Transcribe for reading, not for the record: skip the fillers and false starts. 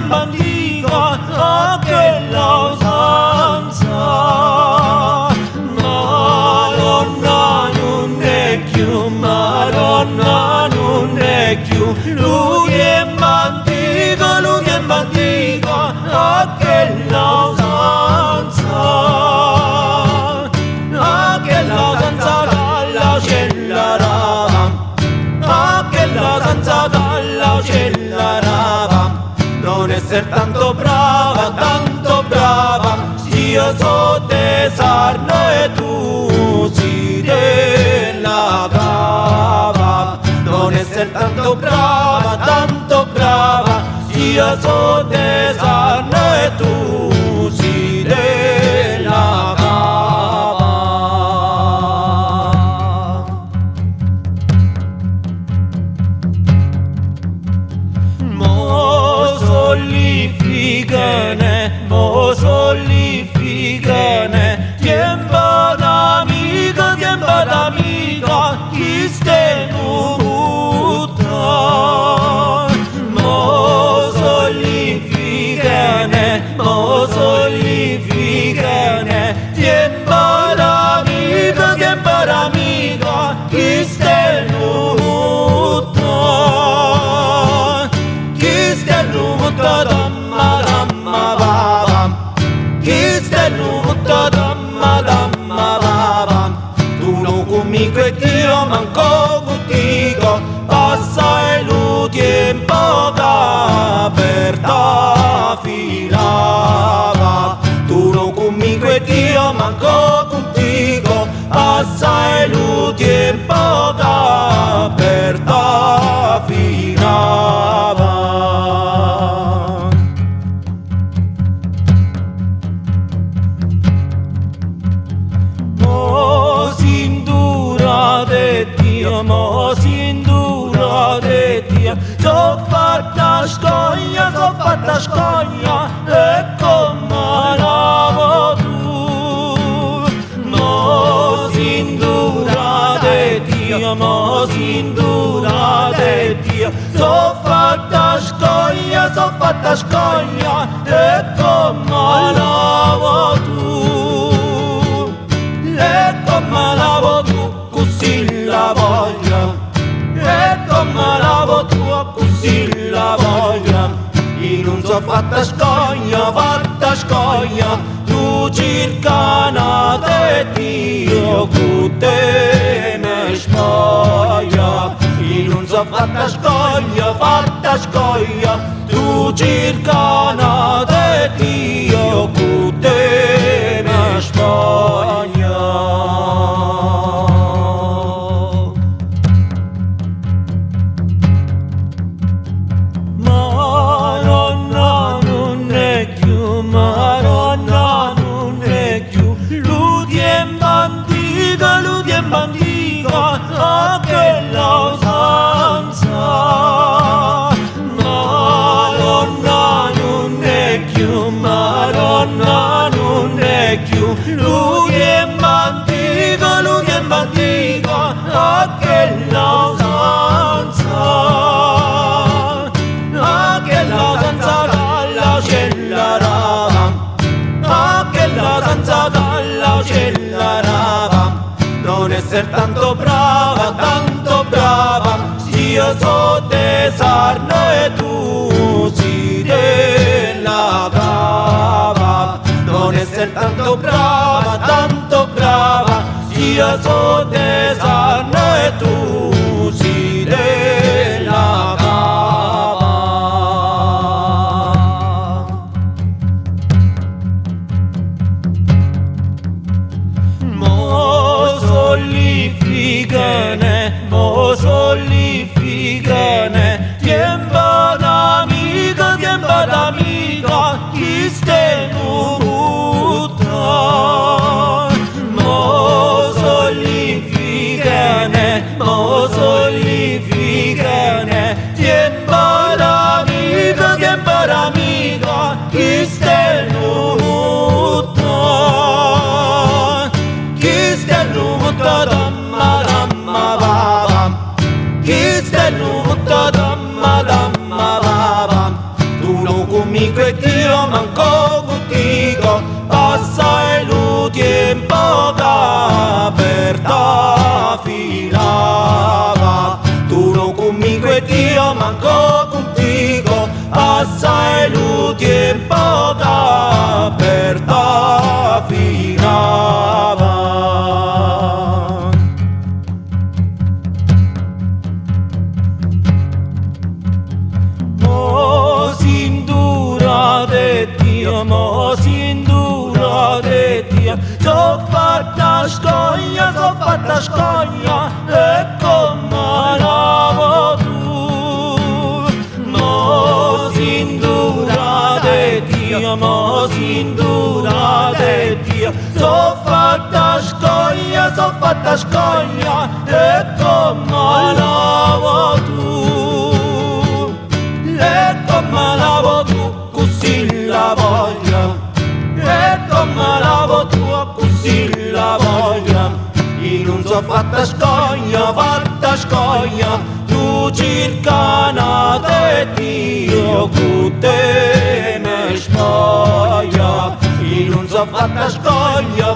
bandiga aquella usanza. Madonna non è più, Madonna non è più, lui è bandiga aquella usanza. Aquella usanza dalla cellarava, aquella usanza dalla cellarava. Non essere tanto brava, se io so tesarno e tu si della brava. Non essere tanto brava, se io so tesarno e tu si della brava. Mo solificane, tiempo d'amica, chi stiamo muta. Mo solificane, tiempo d'amica, chi stiamo muta. Chi stiamo muta damma babam, chi stiamo muta damma babam. Tu non conmigo e io manco contigo, passa il tempo per ta filava. Tu non conmigo e io manco contigo, passa il tempo per ta filava. Mo sindura de Dio, so fatta scoglia e come lavo tu. Mo sindura de Dio, so fatta scoglia e come lavo tu. E come lavo tu, così la voglia. E come lavo tu, così la voglia. Io non so fatta scoglia, tu cercana de Dio, cu te me spoglia. Io non so fatta scoglia, tu cercana de Dio, cu te me spoglia. Madonna non è più, lui è bandiga aquella usanza. Madonna non è più, lui è bandiga aquella usanza. Aquella usanza dalla cellarava, aquella usanza dalla cellarava. Non essere tanto brava, se io so tesarno e tu si della brava. Non essere tanto brava, se io so tesarno e tu si della brava. Mo solificane, tiempo d'amica, chi stiamo muta. Mo solificane, manco contigo, assai lo tempo da aperta finava. Mo s'indura de Dio, mo s'indura de Dio, so fatta scoglia e come lavo tu. Mo s'indura de Dio, mo s'indura de Dio, so fatta scoglia e come lavo tu. E come lavo tu, così la voglia, e come lavo tu, così la voglia. Io non so fatta scoglia, tu cercana de Dio, che te ne spoglia. Io non so fatta scoglia,